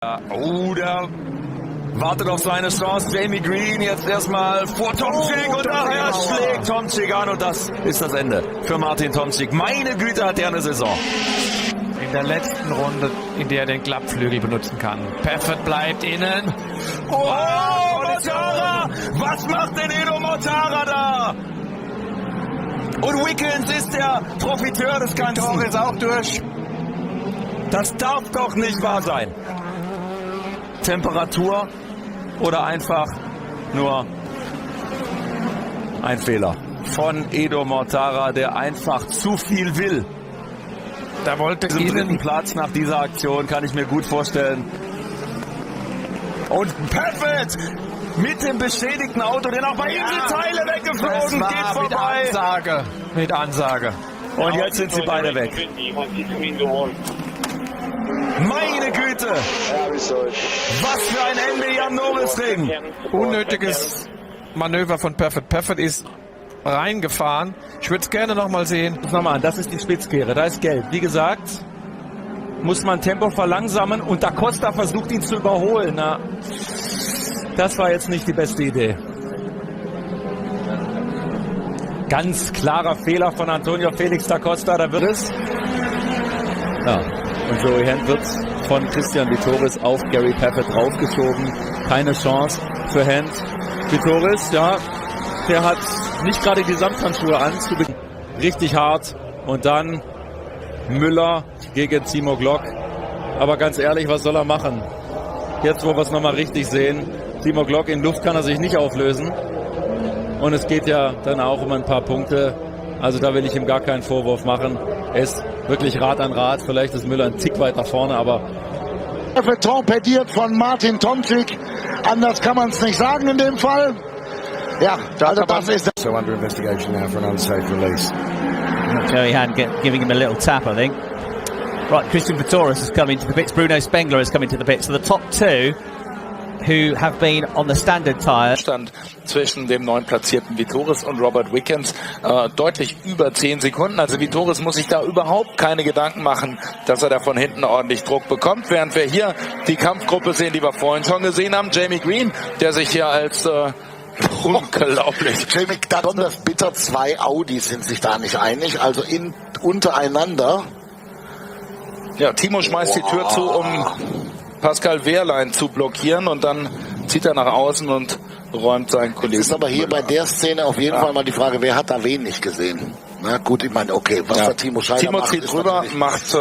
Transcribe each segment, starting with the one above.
Oh, der wartet auf seine Chance. Jamie Green jetzt erstmal vor Tomczyk und daher schlägt Tomczyk an und das ist das Ende für Martin Tomczyk. Meine Güte, hat er eine Saison. In der letzten Runde, in der er den Klappflügel benutzen kann. Perfect bleibt innen. Oh, Mortara! Was macht denn Edo Mortara da? Und Wickens ist der Profiteur des Ganzen. Tor ist auch durch. Das darf doch nicht wahr sein. Temperatur oder einfach nur ein Fehler von Edo Mortara, der einfach zu viel will. Da wollte Diesen dritten Platz nach dieser Aktion kann ich mir gut vorstellen. Und Perfect mit dem beschädigten Auto, den auch bei ihm die Teile weggeflogen, geht vorbei. Mit Ansage. Und jetzt sind sie beide weg. Meine Güte! Was für ein Ende hier am Norrisring! Unnötiges Manöver von Perfect. Perfect ist reingefahren. Ich würde es gerne nochmal sehen. Nochmal an, das ist die Spitzkehre, da ist Gelb. Wie gesagt, muss man Tempo verlangsamen und Da Costa versucht ihn zu überholen. Na, das war jetzt nicht die beste Idee. Ganz klarer Fehler von Antonio Felix Da Costa, da wird es. Ja. Und Joey Hand wird von Christian Vitoris auf Gary Perfect draufgeschoben. Keine Chance für Hand. Vitoris, ja, der hat nicht gerade die Samthandschuhe an. Richtig hart. Und dann Müller gegen Timo Glock. Aber ganz ehrlich, was soll er machen? Jetzt, wo wir es nochmal richtig sehen. Timo Glock in Luft kann er sich nicht auflösen. Und es geht ja dann auch um ein paar Punkte. Also da will ich ihm gar keinen Vorwurf machen. Er ist wirklich Rad an Rad. Vielleicht ist Müller ein Tick weiter vorne, aber... Torpediert von Martin Tomczyk. Anders kann man es nicht sagen in dem Fall. Ja, also das ist... So under investigation now for an unsafe release. Joey Hand giving him a little tap, I think. Right, Christian Vitoris has come into the pits. Bruno Spengler has come into the pits. So the top two who have been on the standard tire. Stand zwischen dem neun platzierten Vitoris und Robert Wickens deutlich über 10 Sekunden. Also Vitoris muss sich da überhaupt keine Gedanken machen, dass er da von hinten ordentlich Druck bekommt. Während wir hier die Kampfgruppe sehen, die wir vorhin schon gesehen haben. Jamie Green, der sich hier als unglaublich. Jamie, da kommt das bitter. 2 Audis sind sich da nicht einig. Also untereinander. Ja, Timo schmeißt die Tür zu, um Pascal Wehrlein zu blockieren und dann zieht er nach außen und räumt seinen Kollegen. Das ist aber hier bei der Szene auf jeden Fall mal die Frage, wer hat da wen nicht gesehen? Na gut, ich meine, okay, was der Timo Scheider macht. Timo zieht rüber, macht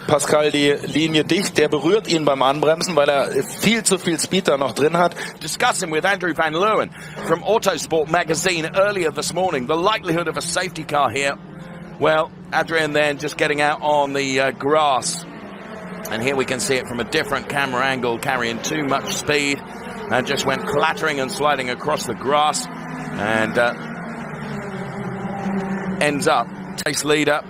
Pascal die Linie dicht, der berührt ihn beim Anbremsen, weil er viel zu viel Speed da noch drin hat. Discussing with Andrew Van Leeuwen from Autosport magazine earlier this morning, the likelihood of a safety car here. Well, Adrian then just getting out on the grass. And here we can see it from a different camera angle, carrying too much speed and just went clattering and sliding across the grass and ends up race leader.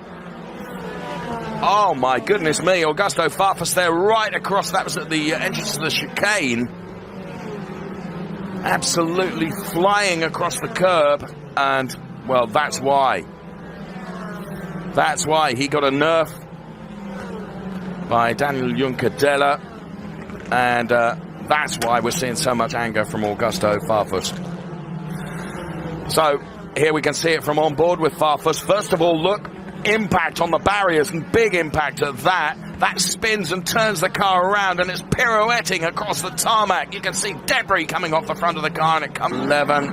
Oh my goodness me, Augusto Farfus there right across. That was at the entrance to the chicane. Absolutely flying across the curb, and well, that's why he got a nerf by Daniel Juncadella, and that's why we're seeing so much anger from Augusto Farfus. So here we can see it from on board with Farfus. First of all, look, impact on the barriers, and big impact at that. That spins and turns the car around, and it's pirouetting across the tarmac. You can see debris coming off the front of the car, and it comes 11.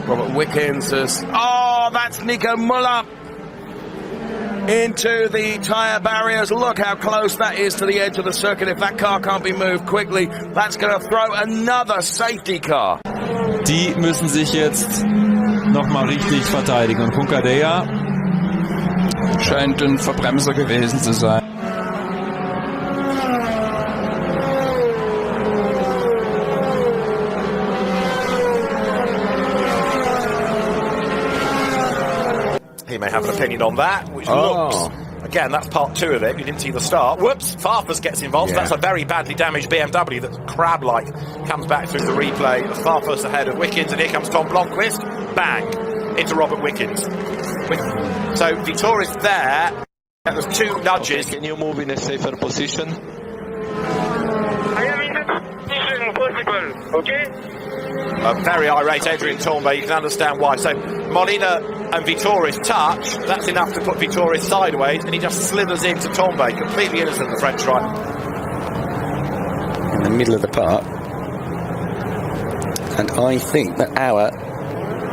Robert Wickens is, oh, that's Nico Müller into the tyre barriers. Look how close that is to the edge of the circuit. If that car can't be moved quickly, that's going to throw another safety car. Die müssen sich jetzt nochmal richtig verteidigen. Und Kunkadea Scheint ein Verbremser gewesen zu sein. He may have an opinion on that, which looks, again, that's part 2 of it. You didn't see the start. Whoops, Farfus gets involved. Yeah. That's a very badly damaged BMW that's crab-like. Comes back through the replay. Farfus ahead of Wickens, and here comes Tom Blomqvist. Bang, into Robert Wickens. So Vitoris there. There's 2 nudges. Can you move in a safer position? Hang Okay. A very irate Adrian Tombay, you can understand why. So Molina and Vitoris touch, that's enough to put Vitoris sideways, and he just slithers into Tombay, completely innocent, the French driver. In the middle of the park. And I think that our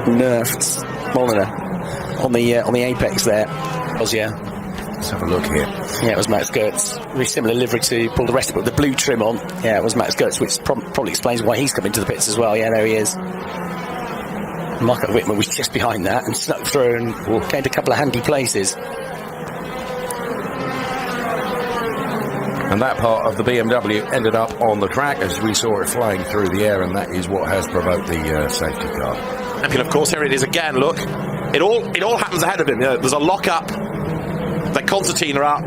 nerfed Molina on the apex there was, yeah. Let's have a look here. Yeah, it was Max Gertz. Very similar livery to all the rest of it, with the blue trim on. Yeah, it was Max Gertz, which probably explains why he's come into the pits as well. Yeah, there he is. Michael Whitman was just behind that and snuck through and gained a couple of handy places. And that part of the BMW ended up on the track as we saw it flying through the air, and that is what has provoked the safety car. And of course, here it is again, look. It all happens ahead of him. There's a lock-up, then Concertina up,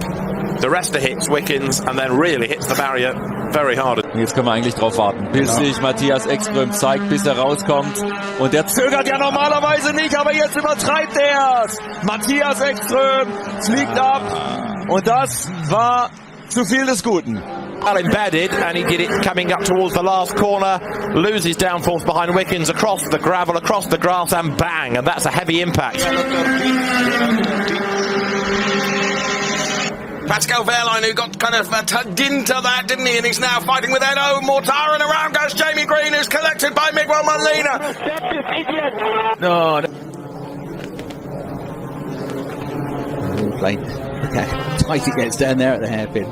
the rest hits Wickens, and then really hits the barrier very hard. Jetzt können wir eigentlich drauf warten, bis sich Matthias Ekström zeigt, bis er rauskommt. Und der zögert ja normalerweise nicht, aber jetzt übertreibt er es. Matthias Ekström fliegt ab. Und das war zu viel des Guten. Well embedded, and he did it coming up towards the last corner, loses downforce behind Wickens, across the gravel, across the grass, and bang, and that's a heavy impact. Pascal Wehrlein, who got kind of tugged into that, didn't he? And he's now fighting with Edo Mortara, and around goes Jamie Green, who's collected by Miguel Molina. No. Plane. Look how tight it gets down there at the hairpin.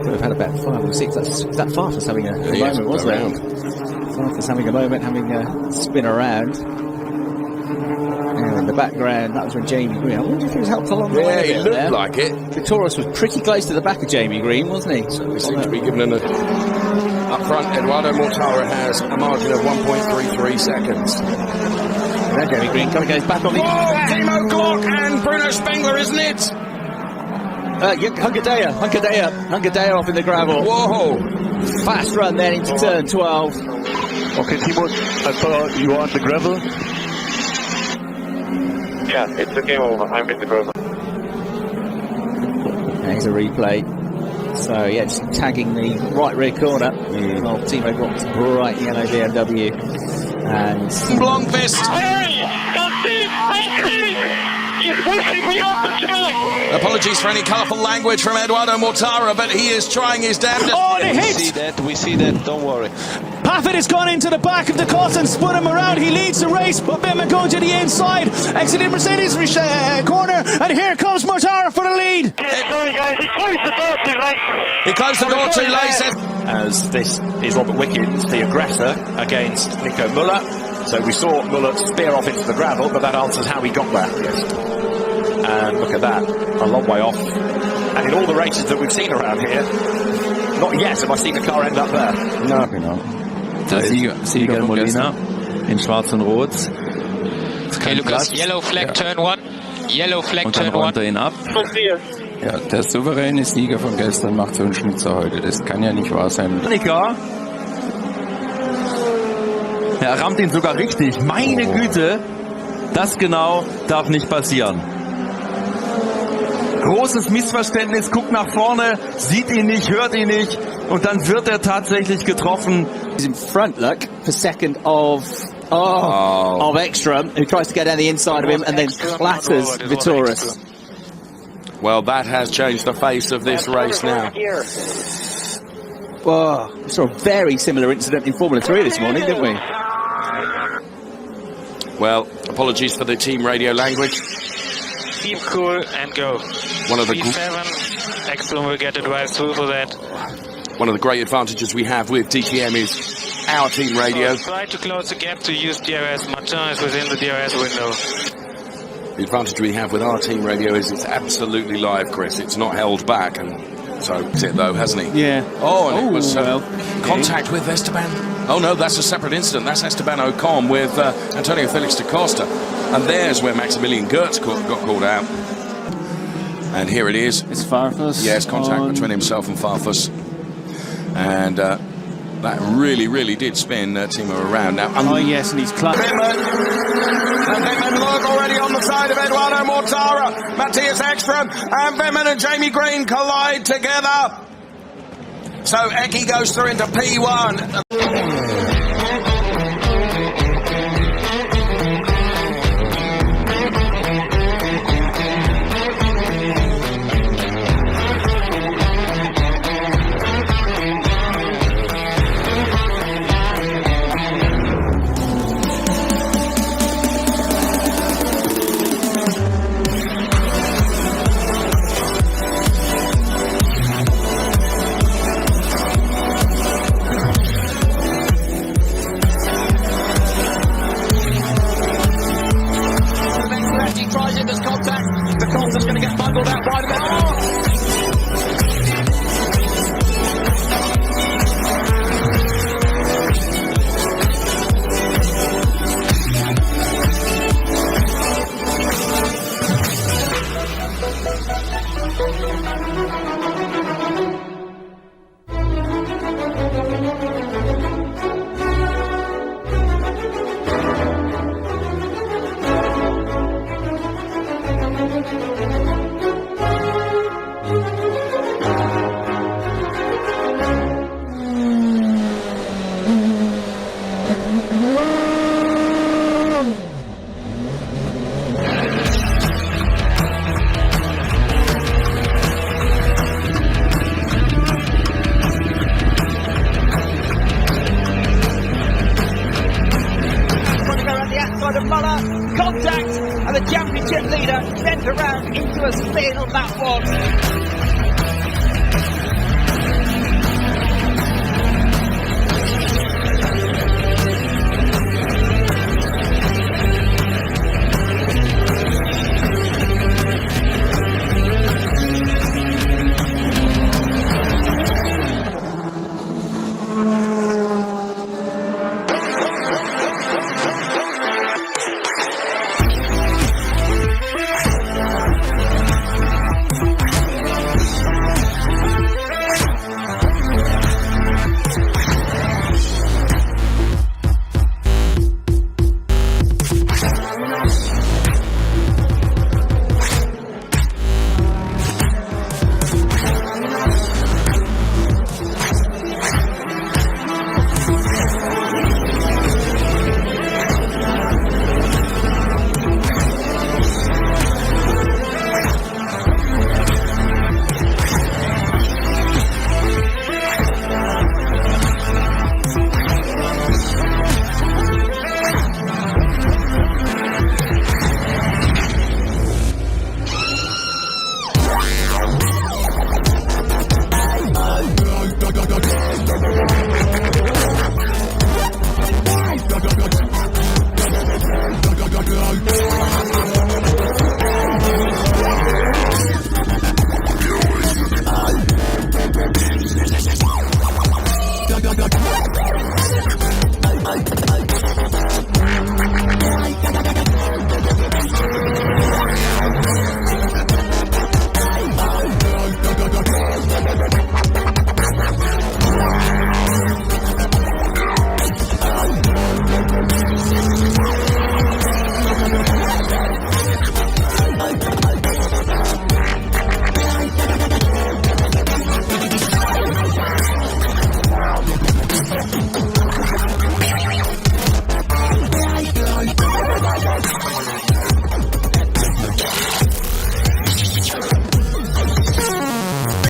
Could have had about 5 or 6. That Farfus having a moment, was there? Farfus having a moment, having a spin around. And in the background, that was when Jamie Green. I wonder if he was helped along the way. Yeah, he looked like it. Vitoris was pretty close to the back of Jamie Green, wasn't he? So we seem to be given an up front. Eduardo Mortara has a margin of 1.33 seconds. And then Jamie Green goes back on the. Timo Glock and Bruno Spengler, isn't it? Hungadea off in the gravel. Whoa! Fast run then into turn 12. Okay, Timo, I thought you were on the gravel. Yeah, it's a game over. I'm in the gravel. There's a replay. So, yeah, just tagging the right rear corner of Timo Glock's bright yellow BMW. And Blomqvist. Apologies for any colourful language from Eduardo Mortara, but he is trying his damnedest. Oh, the hit! We see that, don't worry. Paffett has gone into the back of the course and spun him around. He leads the race, but Bittman going to the inside, exiting Mercedes corner, and here comes Mortara for the lead. Sorry guys, he closed the door too late. He closed the door too late. As this is Robert Wickens, the aggressor, against Nico Müller. So we saw Müller spear off into the gravel, but that answers how he got there. Yes. And look at that, a long way off. And in all the races that we've seen around here, not yet have I seen a car end up there. Ja, genau. Der Sieger Molina in schwarz und rot. Okay, Lukas, yellow flag turn 1. Yellow flag turn 1. Und dann runter ihn ab. Ja, der souveräne Sieger von gestern macht so einen Schnitzer heute. Das kann ja nicht wahr sein. Er rammt ihn sogar richtig. Meine Güte, das genau darf nicht passieren. Großes Missverständnis, guckt nach vorne, sieht ihn nicht, hört ihn nicht und dann wird er tatsächlich getroffen. He's in front, look, for second of Ekstrom, who tries to get down the inside of him and then clatters Vitoris. Well, that has changed the face of this race now. Whoa, we saw a very similar incident in Formula 3 this morning, didn't we? Well, apologies for the team radio language. Keep cool and go. One of the P7, Ekstrom will get it right through for that. One of the great advantages we have with DTM is our team radio. So try to close the gap to use DRS. Martin is within the DRS window. The advantage we have with our team radio is it's absolutely live, Chris. It's not held back, and so that's it though, hasn't he? Yeah. Oh, and it was contact with Esteban. Oh no, that's a separate incident. That's Esteban Ocon with Antonio Felix da Costa. And there's where Maximilian Gertz got called out. And here it is. It's Farfus. Yes, contact between himself and Farfus. And That really did spin Timo around. Now, oh yes, and he's clutch. And Vimmen look already on the side of Eduardo Mortara. Matthias Ekstrom and Vimmen and Jamie Green collide together. So Eki goes through into P1. Contact, and the championship leader sent around into a spin on that one.